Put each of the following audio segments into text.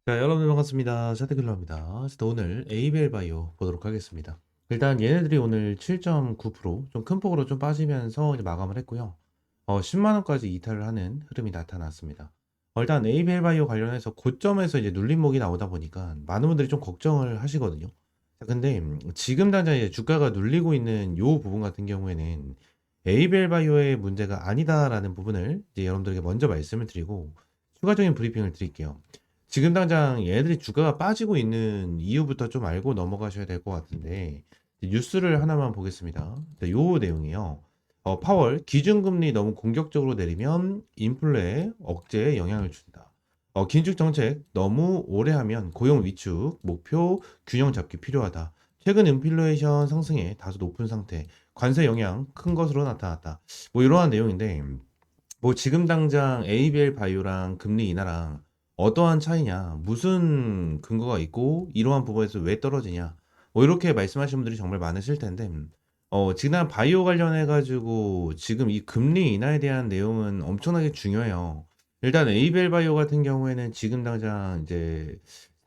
자, 여러분들 반갑습니다. 샤테클러입니다. 오늘 에이벨 바이오 보도록 하겠습니다. 일단 얘네들이 오늘 7.9%좀 큰 폭으로 좀 빠지면서 이제 마감을 했고요. 10만 원까지 이탈을 하는 흐름이 나타났습니다. 일단 에이벨 바이오 관련해서 고점에서 이제 눌림목이 나오다 보니까 많은 분들이 좀 걱정을 하시거든요. 자, 근데 지금 당장 이제 주가가 눌리고 있는 요 부분 같은 경우에는 에이벨 바이오의 문제가 아니다라는 부분을 이제 여러분들에게 먼저 말씀을 드리고 추가적인 브리핑을 드릴게요. 지금 당장 얘네들이 주가가 빠지고 있는 이유부터 좀 알고 넘어가셔야 될 것 같은데 뉴스를 하나만 보겠습니다. 요 내용이요. 파월 기준금리 너무 공격적으로 내리면 인플레 억제에 영향을 준다. 긴축 정책 너무 오래 하면 고용 위축 목표 균형 잡기 필요하다. 최근 인플레이션 상승에 다소 높은 상태, 관세 영향 큰 것으로 나타났다. 뭐 이러한 내용인데 뭐 지금 당장 ABL 바이오랑 금리 인하랑 어떠한 차이냐, 무슨 근거가 있고 이러한 부분에서 왜 떨어지냐, 뭐 이렇게 말씀하시는 분들이 정말 많으실 텐데, 지금 바이오 관련해 가지고 지금 이 금리 인하에 대한 내용은 엄청나게 중요해요. 일단 ABL 바이오 같은 경우에는 지금 당장 이제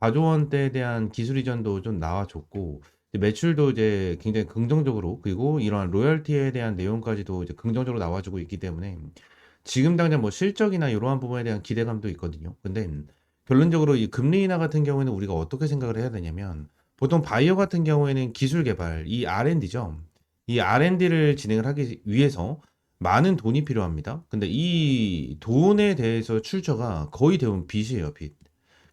4조 원대에 대한 기술 이전도 좀 나와줬고, 이제 매출도 이제 굉장히 긍정적으로, 그리고 이러한 로열티에 대한 내용까지도 이제 긍정적으로 나와주고 있기 때문에 지금 당장 뭐 실적이나 이러한 부분에 대한 기대감도 있거든요. 근데 결론적으로 이 금리 인하 같은 경우에는 우리가 어떻게 생각을 해야 되냐면 보통 바이오 같은 경우에는 기술 개발, 이 R&D죠. 이 R&D를 진행을 하기 위해서 많은 돈이 필요합니다. 근데 이 돈에 대해서 출처가 거의 대부분 빚이에요, 빚.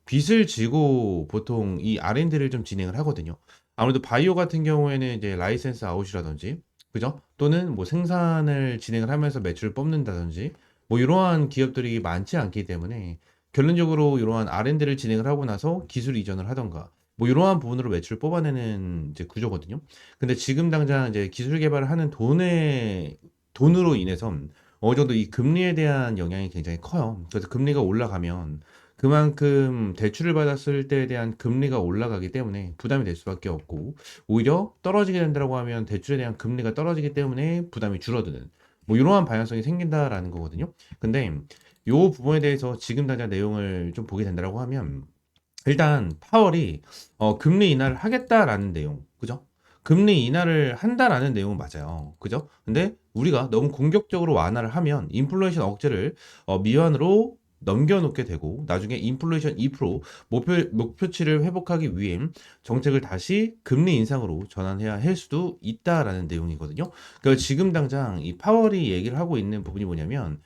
빚을 지고 보통 이 R&D를 좀 진행을 하거든요. 아무래도 바이오 같은 경우에는 이제 라이센스 아웃이라든지, 그죠? 또는 뭐 생산을 진행을 하면서 매출을 뽑는다든지, 뭐 이러한 기업들이 많지 않기 때문에 결론적으로 이러한 R&D를 진행을 하고 나서 기술 이전을 하던가, 뭐 이러한 부분으로 매출을 뽑아내는 이제 구조거든요. 근데 지금 당장 이제 기술 개발을 하는 돈으로 인해서 어느 정도 이 금리에 대한 영향이 굉장히 커요. 그래서 금리가 올라가면 그만큼 대출을 받았을 때에 대한 금리가 올라가기 때문에 부담이 될 수밖에 없고, 오히려 떨어지게 된다고 하면 대출에 대한 금리가 떨어지기 때문에 부담이 줄어드는, 뭐 이러한 방향성이 생긴다라는 거거든요. 근데 요 부분에 대해서 지금 당장 내용을 좀 보게 된다고 하면 일단 파월이 금리 인하를 하겠다라는 내용, 그죠? 금리 인하를 한다라는 내용은 맞아요, 그죠? 근데 우리가 너무 공격적으로 완화를 하면 인플레이션 억제를 미완으로 넘겨놓게 되고 나중에 인플레이션 2% 목표치를 회복하기 위해 정책을 다시 금리 인상으로 전환해야 할 수도 있다라는 내용이거든요. 그러니까 지금 당장 이 파월이 얘기를 하고 있는 부분이 뭐냐면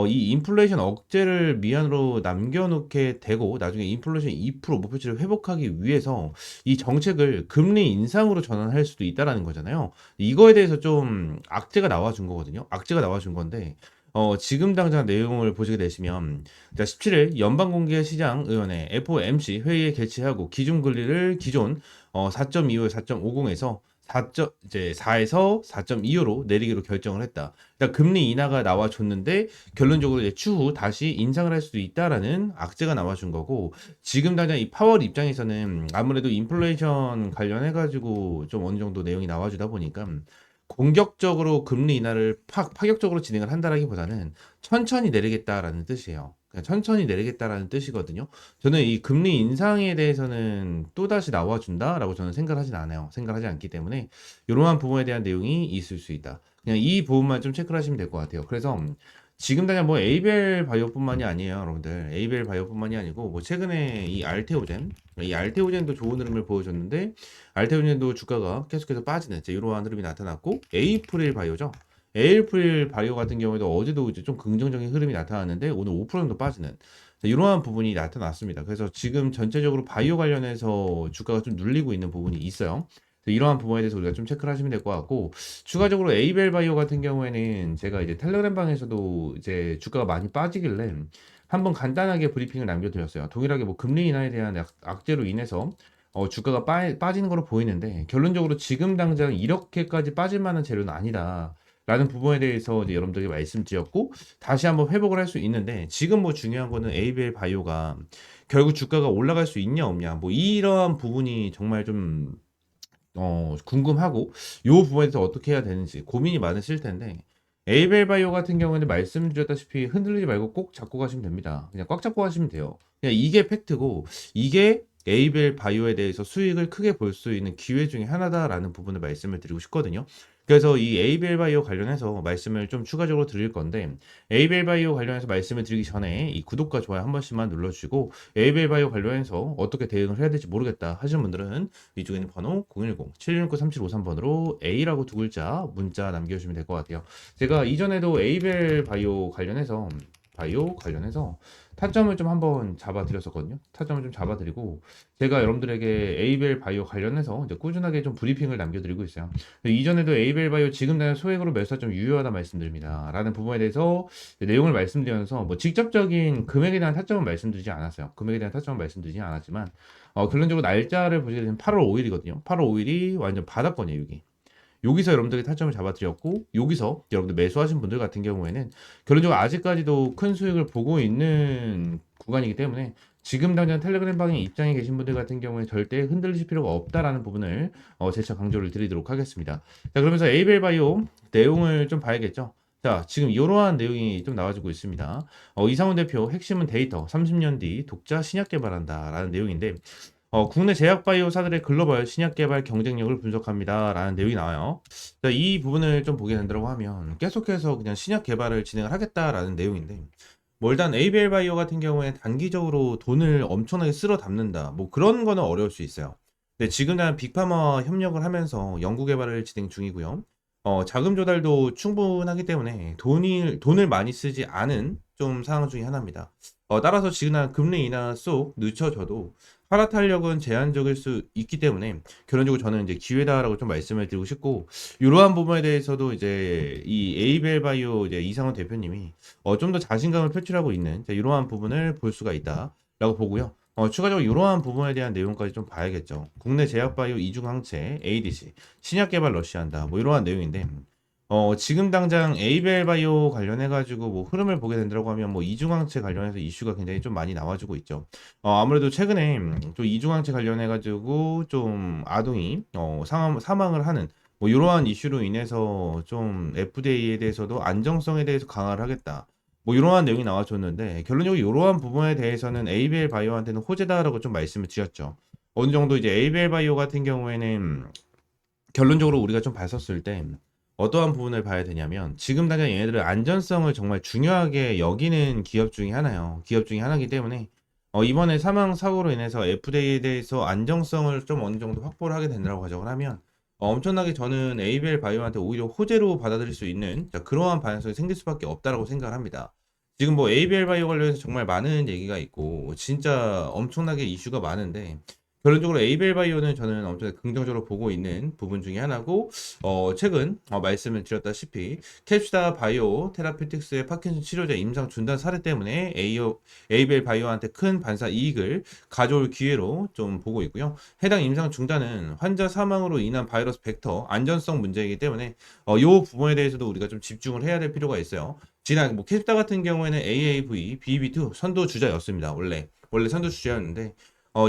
이 인플레이션 억제를 미안으로 남겨놓게 되고 나중에 인플레이션 2% 목표치를 회복하기 위해서 이 정책을 금리 인상으로 전환할 수도 있다라는 거잖아요. 이거에 대해서 좀 악재가 나와준 거거든요. 악재가 나와준 건데 지금 당장 내용을 보시게 되시면 자, 17일 연방공개시장위원회 FOMC 회의에 개최하고 기준금리를 기존 4.25, 4.50에서 4에서 4.25로 내리기로 결정을 했다. 일단 금리 인하가 나와줬는데 결론적으로 이제 추후 다시 인상을 할 수도 있다라는 악재가 나와준 거고, 지금 당장 이 파월 입장에서는 아무래도 인플레이션 관련해 가지고 좀 어느 정도 내용이 나와주다 보니까 공격적으로 금리 인하를 파격적으로 진행을 한다라기보다는 천천히 내리겠다라는 뜻이에요. 그냥 천천히 내리겠다라는 뜻이거든요. 저는 이 금리 인상에 대해서는 또다시 나와준다라고 저는 생각하진 않아요. 생각하지 않기 때문에 이러한 부분에 대한 내용이 있을 수 있다. 그냥 이 부분만 좀 체크를 하시면 될 것 같아요. 그래서 지금 당장 뭐 에이벨 바이오뿐만이 아니에요, 여러분들. 에이벨 바이오뿐만이 아니고 뭐 최근에 이 알테오젠도 좋은 흐름을 보여줬는데 알테오젠도 주가가 계속해서 빠지는 이제 이러한 흐름이 나타났고, 에이프릴 바이오죠. 에이프릴 바이오 같은 경우에도 어제도 이제 좀 긍정적인 흐름이 나타났는데 오늘 5% 정도 빠지는 이러한 부분이 나타났습니다. 그래서 지금 전체적으로 바이오 관련해서 주가가 좀 눌리고 있는 부분이 있어요. 이러한 부분에 대해서 우리가 좀 체크를 하시면 될 것 같고, 추가적으로 에이벨 바이오 같은 경우에는 제가 이제 텔레그램 방에서도 이제 주가가 많이 빠지길래 한번 간단하게 브리핑을 남겨드렸어요. 동일하게 뭐 금리 인하에 대한 악재로 인해서 주가가 빠지는 걸로 보이는데 결론적으로 지금 당장 이렇게까지 빠질 만한 재료는 아니다. 라는 부분에 대해서 이제 여러분들에게 말씀드렸고, 다시 한번 회복을 할 수 있는데 지금 뭐 중요한 거는 에이벨 바이오가 결국 주가가 올라갈 수 있냐 없냐, 뭐 이러한 부분이 정말 좀 궁금하고 요 부분에서 어떻게 해야 되는지 고민이 많으실 텐데, 에이벨 바이오 같은 경우에는 말씀드렸다시피 흔들리지 말고 꼭 잡고 가시면 됩니다. 그냥 꽉 잡고 가시면 돼요. 그냥 이게 팩트고 이게 에이벨 바이오에 대해서 수익을 크게 볼 수 있는 기회 중에 하나다라는 부분을 말씀을 드리고 싶거든요. 그래서 이 에이벨 바이오 관련해서 말씀을 좀 추가적으로 드릴 건데 에이벨 바이오 관련해서 말씀을 드리기 전에 이 구독과 좋아요 한 번씩만 눌러주시고 에이벨 바이오 관련해서 어떻게 대응을 해야 될지 모르겠다 하시는 분들은 위쪽에 있는 번호 010-769-3753번으로 A라고 두 글자 문자 남겨주시면 될 것 같아요. 제가 이전에도 에이벨 바이오 관련해서 타점을 좀 한번 잡아드렸었거든요. 타점을 좀 잡아드리고 제가 여러분들에게 에이벨 바이오 관련해서 이제 꾸준하게 좀 브리핑을 남겨드리고 있어요. 이전에도 에이벨 바이오 지금 당장 소액으로 매수가 좀 유효하다 말씀드립니다. 라는 부분에 대해서 내용을 말씀드리면서 뭐 직접적인 금액에 대한 타점은 말씀드리지 않았어요. 금액에 대한 타점은 말씀드리지 않았지만 결론적으로 날짜를 보시게 되면 8월 5일이거든요. 8월 5일이 완전 바닥권이에요, 여기. 여기서 여러분들이 타점을 잡아드렸고 여기서 여러분들 매수하신 분들 같은 경우에는 결론적으로 아직까지도 큰 수익을 보고 있는 구간이기 때문에 지금 당장 텔레그램 방에 입장에 계신 분들 같은 경우에 절대 흔들리실 필요가 없다라는 부분을 재차 강조를 드리도록 하겠습니다. 자, 그러면서 에이벨 바이오 내용을 좀 봐야겠죠. 자, 지금 이러한 내용이 좀 나와주고 있습니다. 이상훈 대표 핵심은 데이터 30년 뒤 독자 신약 개발한다 라는 내용인데 국내 제약 바이오사들의 글로벌 신약 개발 경쟁력을 분석합니다. 라는 내용이 나와요. 자, 이 부분을 좀 보게 된다고 하면 계속해서 그냥 신약 개발을 진행을 하겠다라는 내용인데 뭐 일단 ABL 바이오 같은 경우에 단기적으로 돈을 엄청나게 쓸어 담는다. 뭐 그런 거는 어려울 수 있어요. 근데 지금 난 빅파마와 협력을 하면서 연구 개발을 진행 중이고요. 자금 조달도 충분하기 때문에 돈을 많이 쓰지 않은 좀 상황 중에 하나입니다. 따라서 지금 금리 인하 속 늦춰져도 하락 탄력은 제한적일 수 있기 때문에 결론적으로 저는 이제 기회다라고 좀 말씀을 드리고 싶고 이러한 부분에 대해서도 이제 이 에이벨 바이오 이제 이상원 대표님이 좀 더 자신감을 표출하고 있는 이러한 부분을 볼 수가 있다라고 보고요. 추가적으로 이러한 부분에 대한 내용까지 좀 봐야겠죠. 국내 제약바이오 이중항체 ADC 신약 개발 러시한다 뭐 이러한 내용인데 지금 당장 에이벨 바이오 관련해가지고 뭐 흐름을 보게 된다고 하면 뭐 이중항체 관련해서 이슈가 굉장히 좀 많이 나와주고 있죠. 아무래도 최근에 좀 이중항체 관련해가지고 좀 아동이 사망을 하는 뭐 이러한 이슈로 인해서 좀 FDA에 대해서도 안정성에 대해서 강화를 하겠다. 뭐 이러한 내용이 나와줬는데 결론적으로 이러한 부분에 대해서는 에이벨 바이오한테는 호재다라고 좀 말씀을 드렸죠. 어느 정도 이제 에이벨 바이오 같은 경우에는 결론적으로 우리가 좀 봤었을 때 어떠한 부분을 봐야 되냐면 지금 당장 얘네들은 안전성을 정말 중요하게 여기는 기업 중에 하나예요. 기업 중에 하나이기 때문에 이번에 사망 사고로 인해서 FDA에 대해서 안정성을 좀 어느 정도 확보를 하게 된다고 가정을 하면 엄청나게 저는 에이벨 바이오한테 오히려 호재로 받아들일 수 있는 그러한 반응성이 생길 수밖에 없다라고 생각을 합니다. 지금 뭐 에이벨 바이오 관련해서 정말 많은 얘기가 있고 진짜 엄청나게 이슈가 많은데 결론적으로 에이벨 바이오는 저는 엄청 긍정적으로 보고 있는 부분 중에 하나고 최근 말씀을 드렸다시피 캡시다 바이오 테라피틱스의 파킨슨 치료제 임상 중단 사례 때문에 에이벨 바이오한테 큰 반사 이익을 가져올 기회로 좀 보고 있고요. 해당 임상 중단은 환자 사망으로 인한 바이러스 벡터 안전성 문제이기 때문에 이 부분에 대해서도 우리가 좀 집중을 해야 될 필요가 있어요. 지난 뭐 캡시다 같은 경우에는 AAV, BB2 선도 주자였습니다. 원래 선도 주자였는데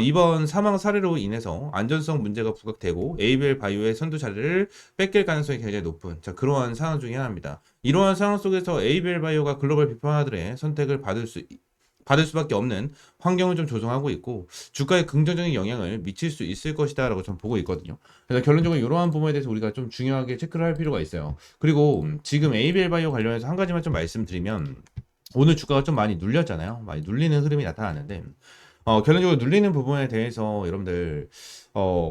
이번 사망 사례로 인해서 안전성 문제가 부각되고 에이벨 바이오의 선두 자리를 뺏길 가능성이 굉장히 높은 그러한 상황 중에 하나입니다. 이러한 상황 속에서 에이벨 바이오가 글로벌 비판하들의 선택을 받을 수밖에 없는 환경을 좀 조성하고 있고 주가에 긍정적인 영향을 미칠 수 있을 것이다 라고 좀 보고 있거든요. 그래서 결론적으로 이러한 부분에 대해서 우리가 좀 중요하게 체크를 할 필요가 있어요. 그리고 지금 에이벨 바이오 관련해서 한 가지만 좀 말씀드리면 오늘 주가가 좀 많이 눌렸잖아요. 많이 눌리는 흐름이 나타나는데 결론적으로 눌리는 부분에 대해서 여러분들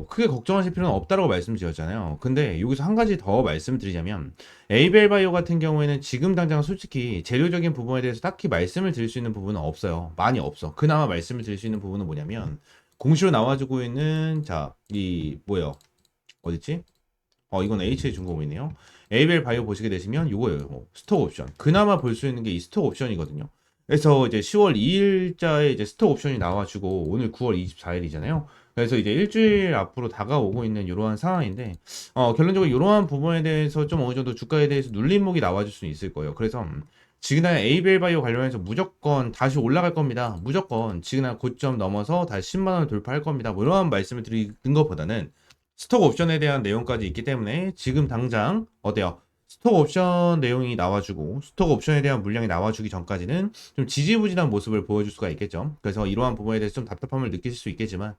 크게 걱정하실 필요는 없다라고 말씀드렸잖아요. 근데 여기서 한 가지 더 말씀드리자면 에이벨 바이오 같은 경우에는 지금 당장 솔직히 재료적인 부분에 대해서 딱히 말씀을 드릴 수 있는 부분은 없어요. 많이 없어. 그나마 말씀을 드릴 수 있는 부분은 뭐냐면 공시로 나와주고 있는 이 뭐예요? 어딨지? 이건 HJ중공업이네요. 에이벨 바이오 보시게 되시면 이거예요. 스톡 옵션. 그나마 볼 수 있는 게 이 스톡 옵션이거든요. 그래서 이제 10월 2일자에 이제 스톡 옵션이 나와주고 오늘 9월 24일이잖아요. 그래서 이제 일주일 앞으로 다가오고 있는 이러한 상황인데 결론적으로 이러한 부분에 대해서 좀 어느 정도 주가에 대해서 눌림목이 나와줄 수 있을 거예요. 그래서 지금 에이벨 바이오 관련해서 무조건 다시 올라갈 겁니다. 무조건 지금 고점 넘어서 다시 10만 원을 돌파할 겁니다. 뭐 이러한 말씀을 드리는 것보다는 스톡 옵션에 대한 내용까지 있기 때문에 지금 당장 어때요? 스톡 옵션 내용이 나와주고 스톡 옵션에 대한 물량이 나와주기 전까지는 좀 지지부진한 모습을 보여줄 수가 있겠죠. 그래서 이러한 부분에 대해서 좀 답답함을 느끼실 수 있겠지만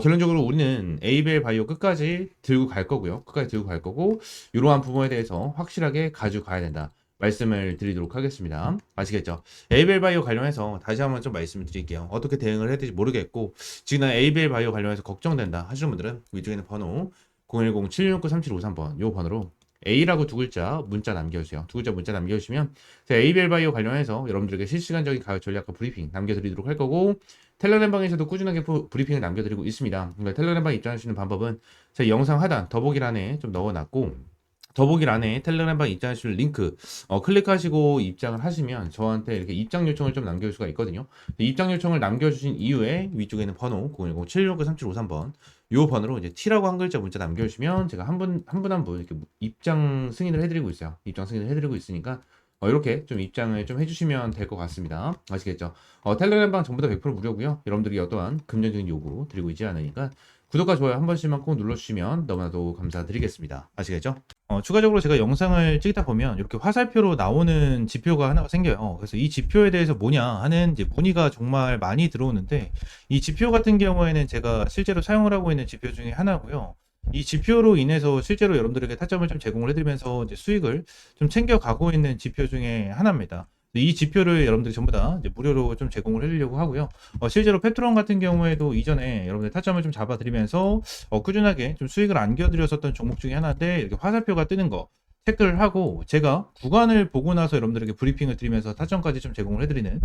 결론적으로 우리는 에이벨 바이오 끝까지 들고 갈 거고요. 끝까지 들고 갈 거고 이러한 부분에 대해서 확실하게 가져가야 된다. 말씀을 드리도록 하겠습니다. 아시겠죠? 에이벨 바이오 관련해서 다시 한번 좀 말씀을 드릴게요. 어떻게 대응을 해야 될지 모르겠고 지금 난 에이벨 바이오 관련해서 걱정된다 하시는 분들은 위쪽에 있는 번호 010-769-3753번 요 번호로 A라고 두 글자 문자 남겨주세요. 두 글자 문자 남겨주시면 제가 에이벨 바이오 관련해서 여러분들에게 실시간적인 가격 전략과 브리핑 남겨드리도록 할 거고 텔레그램방에서도 꾸준하게 브리핑을 남겨드리고 있습니다. 그러니까 텔레그램방 입장하시는 방법은 제 영상 하단 더보기란에 좀 넣어놨고 더보기란에 텔레그램방 입장하실 링크 클릭하시고 입장을 하시면 저한테 이렇게 입장 요청을 좀 남겨줄 수가 있거든요. 입장 요청을 남겨주신 이후에 위쪽에 있는 번호 010-769-3753번 요 번호로 이제 T라고 한 글자 문자 남겨주시면 제가 한 분 한 분 이렇게 입장 승인을 해드리고 있어요. 입장 승인을 해드리고 있으니까 이렇게 좀 입장을 좀 해주시면 될 것 같습니다. 아시겠죠? 텔레그램방 전부 다 100% 무료고요. 여러분들이 어떠한 금전적인 요구 드리고 있지 않으니까 구독과 좋아요 한 번씩만 꼭 눌러주시면 너무나도 감사드리겠습니다. 아시겠죠? 추가적으로 제가 영상을 찍다 보면 이렇게 화살표로 나오는 지표가 하나가 생겨요. 그래서 이 지표에 대해서 뭐냐 하는 이제 문의가 정말 많이 들어오는데 이 지표 같은 경우에는 제가 실제로 사용을 하고 있는 지표 중에 하나고요. 이 지표로 인해서 실제로 여러분들에게 타점을 좀 제공을 해드리면서 이제 수익을 좀 챙겨가고 있는 지표 중에 하나입니다. 이 지표를 여러분들이 전부 다 이제 무료로 좀 제공을 해드리려고 하고요. 실제로 페트론 같은 경우에도 이전에 여러분들 타점을 좀 잡아드리면서 꾸준하게 좀 수익을 안겨드렸었던 종목 중에 하나인데 이렇게 화살표가 뜨는 거 체크를 하고 제가 구간을 보고 나서 여러분들에게 브리핑을 드리면서 타점까지 좀 제공을 해드리는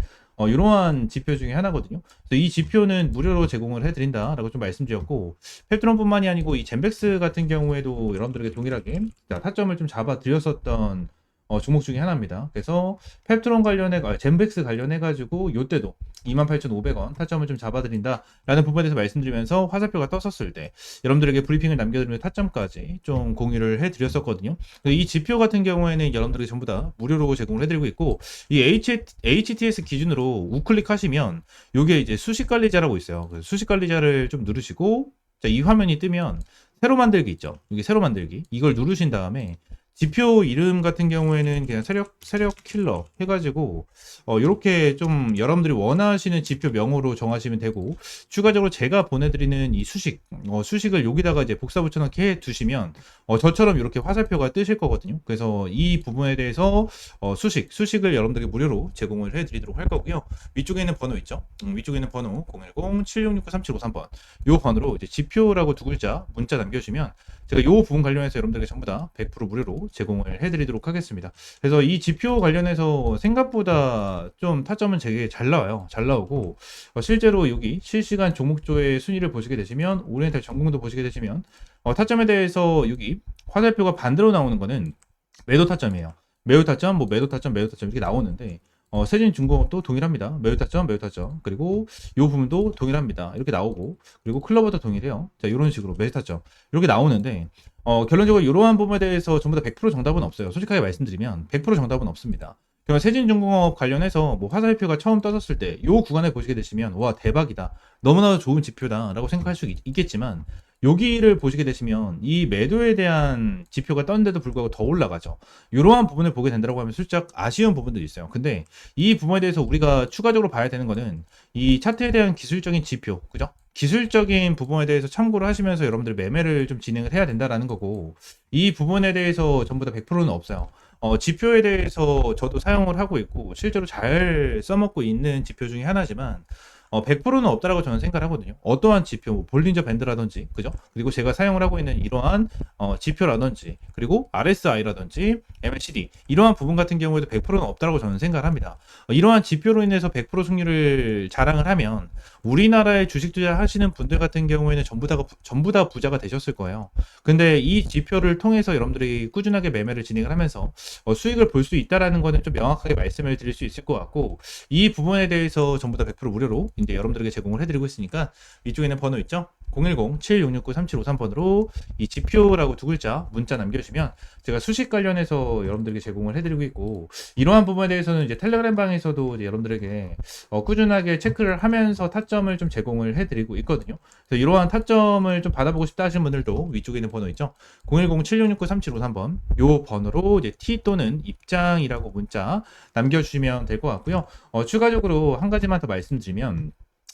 이러한 지표 중에 하나거든요. 그래서 이 지표는 무료로 제공을 해드린다라고 좀 말씀드렸고 페트론뿐만이 아니고 이 젠백스 같은 경우에도 여러분들에게 동일하게 타점을 좀 잡아드렸었던 종목 중에 하나입니다. 그래서 펩트론 관련해 젠백스 관련해 가지고 요때도 28,500원 타점을 좀 잡아드린다라는 부분에 대해서 말씀드리면서 화살표가 떴었을 때 여러분들에게 브리핑을 남겨드리는 타점까지 좀 공유를 해드렸었거든요. 이 지표 같은 경우에는 여러분들이 전부 다 무료로 제공을 해드리고 있고 이 HTS 기준으로 우클릭하시면 요게 이제 수식 관리자라고 있어요. 그래서 수식 관리자를 좀 누르시고 자, 이 화면이 뜨면 새로 만들기 있죠. 이게 새로 만들기 이걸 누르신 다음에 지표 이름 같은 경우에는 그냥 세력 킬러 해가지고 이렇게 좀 여러분들이 원하시는 지표 명으로 정하시면 되고 추가적으로 제가 보내드리는 이 수식을 여기다가 이제 복사 붙여넣기 해 두시면 저처럼 이렇게 화살표가 뜨실 거거든요. 그래서 이 부분에 대해서 수식을 여러분들에게 무료로 제공을 해드리도록 할 거고요. 위쪽에 있는 번호 있죠. 위쪽에 있는 번호 010-7669-3753번 요 번호로 이제 지표라고 두 글자 문자 남겨주시면 제가 이 부분 관련해서 여러분들에게 전부 다 100% 무료로 제공을 해드리도록 하겠습니다. 그래서 이 지표 관련해서 생각보다 좀 타점은 되게 잘 나와요. 잘 나오고 실제로 여기 실시간 종목조의 순위를 보시게 되시면 오리엔탈 전공도 보시게 되시면 타점에 대해서 여기 화살표가 반대로 나오는 거는 매도 타점이에요. 매도 타점, 매도 타점 이렇게 나오는데 세진중공업도 동일합니다. 매도 타점, 그리고 이 부분도 동일합니다. 이렇게 나오고, 그리고 클로버도 동일해요. 자, 이런 식으로 매도 타점 이렇게 나오는데, 결론적으로 이러한 부분에 대해서 전부 다 100% 정답은 없어요. 솔직하게 말씀드리면 100% 정답은 없습니다. 그러면 세진중공업 관련해서 화살표가 처음 떠졌을 때, 이 구간에 보시게 되시면, 와, 대박이다. 너무나도 좋은 지표다라고 생각할 수 있겠지만, 여기를 보시게 되시면 이 매도에 대한 지표가 떴는데도 불구하고 더 올라가죠. 이러한 부분을 보게 된다고 하면 살짝 아쉬운 부분들이 있어요. 근데 이 부분에 대해서 우리가 추가적으로 봐야 되는 거는 이 차트에 대한 기술적인 지표, 그죠? 기술적인 부분에 대해서 참고를 하시면서 여러분들 매매를 좀 진행을 해야 된다라는 거고 이 부분에 대해서 전부 다 100%는 없어요. 지표에 대해서 저도 사용을 하고 있고 실제로 잘 써먹고 있는 지표 중에 하나지만 100%는 없다라고 저는 생각을 하거든요. 어떠한 지표, 볼린저 밴드라든지, 그죠? 그리고 제가 사용을 하고 있는 이러한 지표라든지, 그리고 RSI라든지, MACD 이러한 부분 같은 경우에도 100%는 없다라고 저는 생각을 합니다. 이러한 지표로 인해서 100% 승률을 자랑을 하면 우리나라에 주식 투자하시는 분들 같은 경우에는 전부 다 부자가 되셨을 거예요. 근데 이 지표를 통해서 여러분들이 꾸준하게 매매를 진행을 하면서 수익을 볼 수 있다라는 거는 좀 명확하게 말씀을 드릴 수 있을 것 같고 이 부분에 대해서 전부 다 100% 무료로 이제 여러분들에게 제공을 해드리고 있으니까 이쪽에는 번호 있죠? 010-7669-3753번으로 이 지표라고 두 글자 문자 남겨주시면 제가 수식 관련해서 여러분들에게 제공을 해드리고 있고, 이러한 부분에 대해서는 이제 텔레그램 방에서도 이제 여러분들에게 꾸준하게 체크를 하면서 타점을 좀 제공을 해드리고 있거든요. 그래서 이러한 타점을 좀 받아보고 싶다 하시는 분들도 위쪽에 있는 번호 있죠. 010-7669-3753번 요 번호로 이제 T 또는 입장이라고 문자 남겨주시면 될 것 같고요. 추가적으로 한 가지만 더 말씀드리면,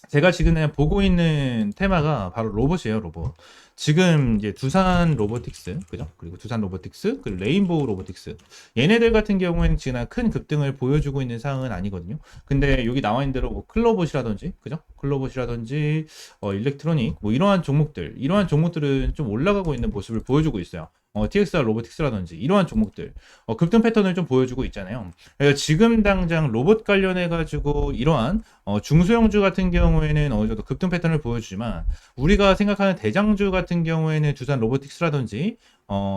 제가 지금 보고 있는 테마가 바로 로봇이에요, 로봇. 지금 이제 두산 로보틱스, 그죠? 그리고 두산 로보틱스, 그리고 레인보우 로보틱스. 얘네들 같은 경우에는 지금 큰 급등을 보여주고 있는 상황은 아니거든요. 근데 여기 나와 있는 대로 뭐 클로봇이라든지, 그죠? 클로봇이라든지, 일렉트로닉, 뭐 이러한 종목들은 좀 올라가고 있는 모습을 보여주고 있어요. TXR 로보틱스라든지 이러한 종목들 급등 패턴을 좀 보여주고 있잖아요. 그래서 지금 당장 로봇 관련해 가지고 이러한 중소형주 같은 경우에는 어느 정도 급등 패턴을 보여주지만, 우리가 생각하는 대장주 같은 경우에는 두산 로보틱스라든지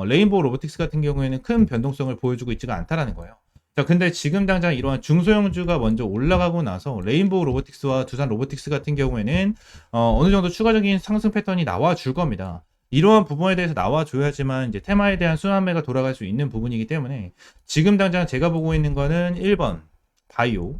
레인보우 로보틱스 같은 경우에는 큰 변동성을 보여주고 있지가 않다라는 거예요. 자, 근데 지금 당장 이러한 중소형주가 먼저 올라가고 나서 레인보우 로보틱스와 두산 로보틱스 같은 경우에는 어느 정도 추가적인 상승 패턴이 나와 줄 겁니다. 이러한 부분에 대해서 나와줘야지만 이제 테마에 대한 순환매가 돌아갈 수 있는 부분이기 때문에, 지금 당장 제가 보고 있는 거는 1번 바이오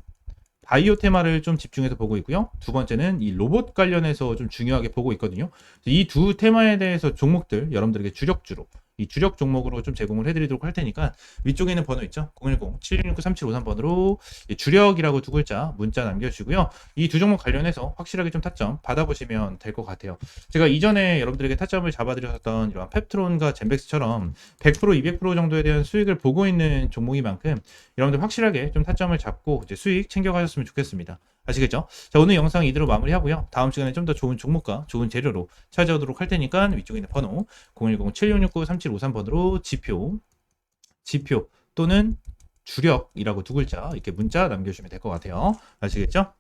테마를 좀 집중해서 보고 있고요. 두 번째는 이 로봇 관련해서 좀 중요하게 보고 있거든요. 이 두 테마에 대해서 종목들 여러분들에게 주력주로, 이 주력 종목으로 좀 제공을 해드리도록 할 테니까 위쪽에 있는 번호 있죠? 010-7669-3753번으로 주력이라고 두 글자 문자 남겨주시고요. 이 두 종목 관련해서 확실하게 좀 타점 받아보시면 될 것 같아요. 제가 이전에 여러분들에게 타점을 잡아드렸던 이런 펩트론과 젠백스처럼 100%, 200% 정도에 대한 수익을 보고 있는 종목인 만큼 여러분들 확실하게 좀 타점을 잡고 이제 수익 챙겨가셨으면 좋겠습니다. 아시겠죠? 자, 오늘 영상 이대로 마무리하고요. 다음 시간에 좀 더 좋은 종목과 좋은 재료로 찾아오도록 할 테니까 위쪽에 있는 번호 010-7669-3753번으로 지표 또는 주력이라고 두 글자 이렇게 문자 남겨주시면 될 것 같아요. 아시겠죠?